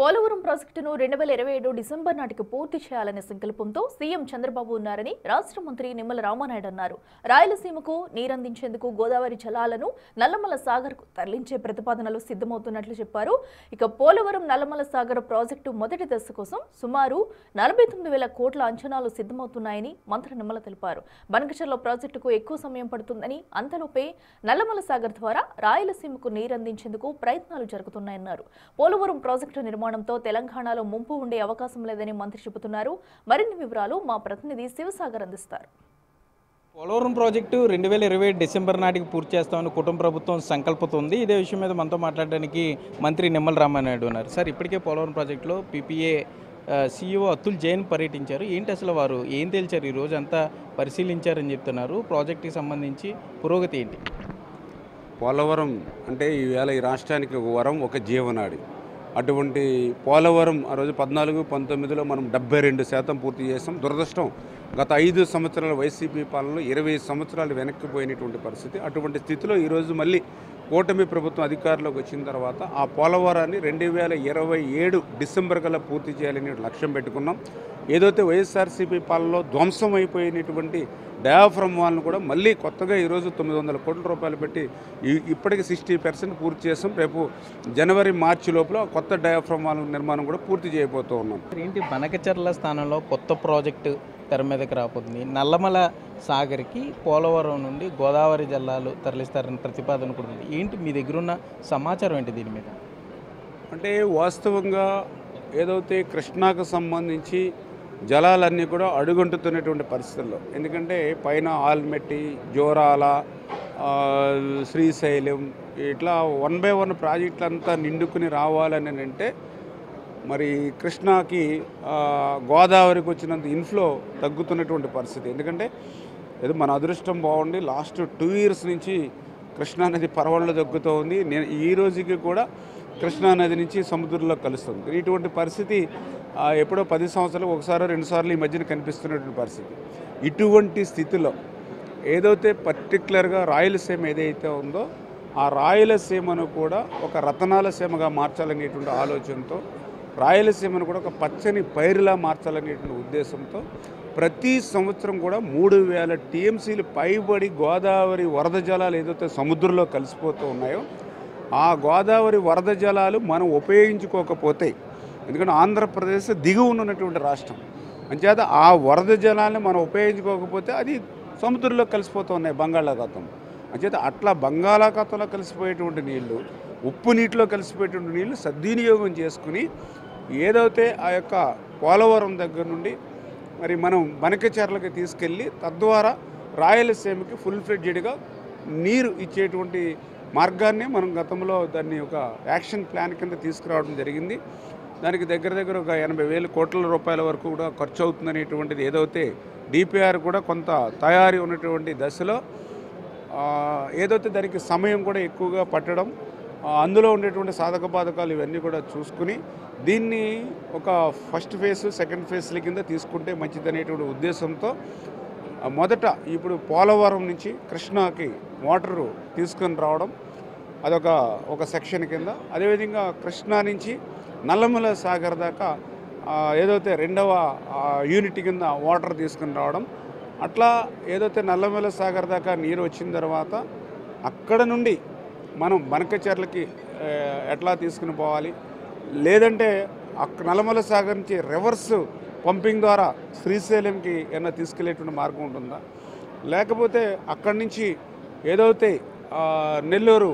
పోలవరం ప్రాజెక్టును 2027 డిసెంబర్ నాటికి పూర్తి చేయాలనే సంకల్పంతో సీఎం చంద్రబాబు ఉన్నారని రాష్ట్ర మంత్రి నిమ్మల రామానాయుడు అన్నారు. రాయలసీమకు నీరందించేందుకు గోదావరి జలాలను నల్లమల సాగర్కు తరలించే ప్రతిపాదనలు సిద్ధమవుతున్నట్లు చెప్పారు. ఇక పోలవరం నల్లమల సాగర్ ప్రాజెక్టు మొదటి దశ కోసం సుమారు 49,000 కోట్ల అంచనాలు సిద్ధమవుతున్నాయని మంత్రి నిమ్మల తెలిపారు. బనకచెర్ల ప్రాజెక్టుకు ఎక్కువ సమయం పడుతుందని, అంతలోపే నల్లమల సాగర్ ద్వారా రాయలసీమకు నీరందించేందుకు ప్రయత్నాలు జరుగుతున్నాయన్నారు. పోలవరం ప్రాజెక్టు నిర్మాణంతో తెలంగాణలో ముంపు ఉండే అవకాశం లేదని మంత్రి చెబుతున్నారు. మరిన్ని వివరాలు మా ప్రతినిధి శివసాగర్ అందిస్తారు. పోలవరం ప్రాజెక్టు 2027 డిసెంబర్ నాటికి పూర్తి చేస్తామని కుటుంబ ప్రభుత్వం సంకల్పంతో ఉంది. ఇదే విషయం మీద మనతో మాట్లాడడానికి మంత్రి నిమ్మల రామానాయుడు ఉన్నారు. సార్, ఇప్పటికే పోలవరం ప్రాజెక్టులో పీపీఏ సీఈఓ అతుల్ జైన్ పర్యటించారు. ఏంటి అసలు వారు ఏం తేల్చారు? ఈరోజు అంతా పరిశీలించారని చెప్తున్నారు. ప్రాజెక్టుకి సంబంధించి పురోగతి ఏంటి? పోలవరం అంటే ఈవేళ ఈ రాష్ట్రానికి ఒక వరం, ఒక జీవనాడి. అటువంటి పోలవరం ఆ రోజు 14-19లో మనం 72% పూర్తి చేసాం. దురదృష్టం గత 5 సంవత్సరాల వైసీపీ పాలనలో 20 సంవత్సరాలు వెనక్కిపోయినటువంటి పరిస్థితి. అటువంటి స్థితిలో ఈరోజు మళ్ళీ కూటమి ప్రభుత్వం అధికారంలోకి వచ్చిన తర్వాత ఆ పోలవరాన్ని 2027 డిసెంబర్ కల్లా పూర్తి చేయాలని లక్ష్యం పెట్టుకున్నాం. ఏదైతే వైఎస్ఆర్సీపీ పాలనలో ధ్వంసం అయిపోయినటువంటి డయాఫ్రమ్ వాల్ను కూడా మళ్ళీ కొత్తగా ఈరోజు 900 కోట్ల రూపాయలు పెట్టి ఇప్పటికి 60% పూర్తి చేసాం. రేపు జనవరి మార్చి లోపల కొత్త డయాఫ్రమ్ వాల్ నిర్మాణం కూడా పూర్తి చేయబోతూ ఉన్నాం. ఏంటి బనకచెర్ల స్థానంలో కొత్త ప్రాజెక్టు తెర మీదకి రాబోతుంది. నల్లమల సాగర్కి పోలవరం నుండి గోదావరి జలాలు తరలిస్తారని ప్రతిపాదన కూడా ఉంది. ఏంటి మీ దగ్గర ఉన్న సమాచారం ఏంటి దీని మీద? అంటే వాస్తవంగా ఏదైతే కృష్ణాకు సంబంధించి జలాలన్నీ కూడా అడుగంటుతున్నటువంటి పరిస్థితుల్లో, ఎందుకంటే పైన ఆల్మెట్టి, జోరాల, శ్రీశైలం ఇట్లా 1 by 1 ప్రాజెక్టులంతా నిండుకుని రావాలని అంటే మరి కృష్ణాకి గోదావరికి వచ్చినంత ఇన్ఫ్లో తగ్గుతున్నటువంటి పరిస్థితి. ఎందుకంటే ఏదో మన అదృష్టం బాగుండి లాస్ట్ 2 years నుంచి కృష్ణానది పరవళ్ళు తగ్గుతూ ఉంది. నేను ఈ రోజుకి కూడా కృష్ణానది నుంచి సముద్రంలో కలుస్తుంది. ఇటువంటి పరిస్థితి ఎప్పుడో 10 సంవత్సరాలకు ఒకసారి 2 సార్లు ఈ మధ్యన కనిపిస్తున్నటువంటి పరిస్థితి. ఇటువంటి స్థితిలో ఏదైతే పర్టికులర్గా రాయలసీమ ఏదైతే ఉందో ఆ రాయలసీమను కూడా ఒక రతనాల సీమగా మార్చాలనేటువంటి ఆలోచనతో, రాయలసీమను కూడా ఒక పచ్చని పైరులా మార్చాలనేటువంటి ఉద్దేశంతో ప్రతి సంవత్సరం కూడా 3,000 టీఎంసీలు పైబడి గోదావరి వరద జలాలు ఏదైతే సముద్రంలో కలిసిపోతూ ఉన్నాయో ఆ గోదావరి వరద జలాలు మనం ఉపయోగించుకోకపోతే, ఎందుకంటే ఆంధ్రప్రదేశ్ దిగువన ఉన్నటువంటి రాష్ట్రం, అంచేత ఆ వరద జలాన్ని మనం ఉపయోగించుకోకపోతే అది సముద్రంలో కలిసిపోతూ ఉన్నాయి బంగాళాఖాతం. అంచేత అట్లా బంగాళాఖాతంలో కలిసిపోయేటువంటి నీళ్లు, ఉప్పు నీటిలో కలిసిపోయేటువంటి నీళ్లు సద్వినియోగం చేసుకుని ఏదైతే ఆ యొక్క పోలవరం దగ్గర నుండి మరి మనం బనకచెర్లకి తీసుకెళ్ళి తద్వారా రాయలసీమకి ఫుల్ ఫ్లెడ్జెడ్గా నీరు ఇచ్చేటువంటి మార్గాన్ని మనం గతంలో దాన్ని ఒక యాక్షన్ ప్లాన్ కింద తీసుకురావడం జరిగింది. దానికి దగ్గర ఒక 80,000 కోట్ల రూపాయల వరకు కూడా ఖర్చు అవుతుందనేటువంటిది ఏదైతే డిపిఆర్ కూడా కొంత తయారీ ఉన్నటువంటి దశలో ఏదైతే దానికి సమయం కూడా ఎక్కువగా పట్టడం, అందులో ఉండేటువంటి సాధక బాధకాలు ఇవన్నీ కూడా చూసుకుని దీన్ని ఒక ఫస్ట్ ఫేజ్, సెకండ్ ఫేజ్ల కింద తీసుకుంటే మంచిదనేటువంటి ఉద్దేశంతో మొదట ఇప్పుడు పోలవరం నుంచి కృష్ణాకి వాటరు తీసుకొని రావడం అదొక సెక్షన్ కింద, అదేవిధంగా కృష్ణా నుంచి నల్లమల సాగర్ దాకా ఏదైతే 2వ యూనిట్ కింద వాటర్ తీసుకుని రావడం. అట్లా ఏదైతే నల్లమల సాగర్ దాకా నీరు వచ్చిన తర్వాత అక్కడ నుండి మనం బనకచెర్లకి ఎట్లా తీసుకుని పోవాలి, లేదంటే నల్లమల సాగర్ నుంచి రివర్స్ పంపింగ్ ద్వారా శ్రీశైలంకి ఏమైనా తీసుకెళ్లేటువంటి మార్గం ఉంటుందా, లేకపోతే అక్కడి నుంచి ఏదైతే నెల్లూరు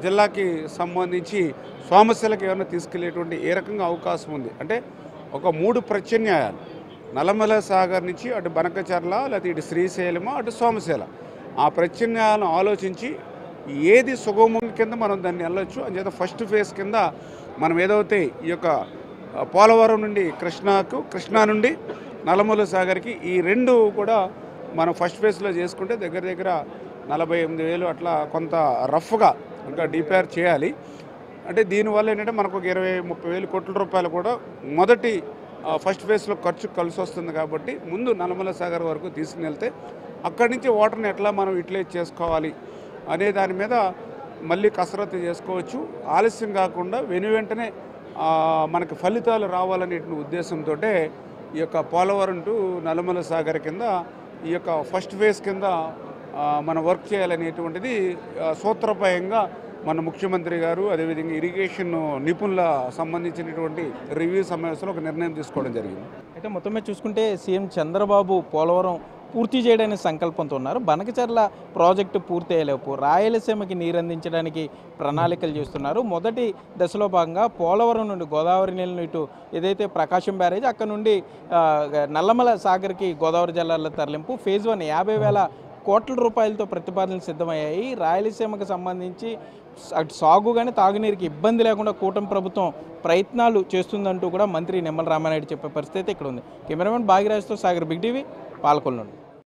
జిల్లాకి సంబంధించి సోమశిలకి ఏమైనా తీసుకెళ్లేటువంటి ఏ రకంగా అవకాశం ఉంది అంటే ఒక 3 ప్రత్యామ్నాయాలు, నల్లమల సాగర్ నుంచి అటు బనకచెర్ల, లేకపోతే ఇటు శ్రీశైలమో అటు సోమశిల, ఆ ప్రత్యామ్నాయాలను ఆలోచించి ఏది సుగమం కింద మనం దాన్ని వెళ్ళొచ్చు. అంచేత ఫస్ట్ ఫేజ్ కింద మనం ఏదైతే ఈ యొక్క పోలవరం నుండి కృష్ణా నుండి నల్లమల సాగర్కి ఈ 2 కూడా మనం ఫస్ట్ ఫేజ్లో చేసుకుంటే దగ్గర 48,000 అట్లా కొంత రఫ్గా ఇంకా డిపిఆర్ చేయాలి. అంటే దీనివల్ల ఏంటంటే మనకు ఒక 20-30,000 కోట్ల రూపాయలు కూడా మొదటి ఫస్ట్ ఫేజ్లో ఖర్చు కలిసి వస్తుంది. కాబట్టి ముందు నల్లమల సాగర్ వరకు తీసుకుని వెళ్తే అక్కడి నుంచి వాటర్ని ఎట్లా మనం యూటిలైజ్ చేసుకోవాలి అనే దాని మీద మళ్ళీ కసరత్తు చేసుకోవచ్చు. ఆలస్యం కాకుండా వెంటనే మనకు ఫలితాలు రావాలనే ఉద్దేశంతో ఈ యొక్క పోలవరం టు నల్లమల సాగర్ కింద ఈ యొక్క ఫస్ట్ ఫేజ్ కింద మనం వర్క్ చేయాలనేటువంటిది సూత్రప్రాయంగా మన ముఖ్యమంత్రి గారు అదేవిధంగా ఇరిగేషన్ నిపుణుల సంబంధించినటువంటి రివ్యూ సమావేశంలో ఒక నిర్ణయం తీసుకోవడం జరిగింది. అయితే మొత్తం మీద చూసుకుంటే సీఎం చంద్రబాబు పోలవరం పూర్తి చేయడానికి సంకల్పంతో ఉన్నారు. బనకచర్ల ప్రాజెక్టు పూర్తి అయ్యేలోపు రాయలసీమకి నీరందించడానికి ప్రణాళికలు చేస్తున్నారు. మొదటి దశలో భాగంగా పోలవరం నుండి గోదావరి నీళ్ళను ఇటు ఏదైతే ప్రకాశం బ్యారేజ్ అక్కడ నుండి నల్లమల సాగర్కి గోదావరి జలాల తరలింపు ఫేజ్ 1 50,000 కోట్ల రూపాయలతో ప్రతిపాదనలు సిద్ధమయ్యాయి. రాయలసీమకు సంబంధించి అటు సాగు కానీ తాగునీరుకి ఇబ్బంది లేకుండా కూటమి ప్రభుత్వం ప్రయత్నాలు చేస్తుందంటూ కూడా మంత్రి నిమ్మల రామానాయుడు చెప్పే పరిస్థితి ఇక్కడ ఉంది. కెమెరామెన్ భాగ్యరాజ్తో సాగర్, బిగ్ టీవీ, పాలకొల్లు నుండి.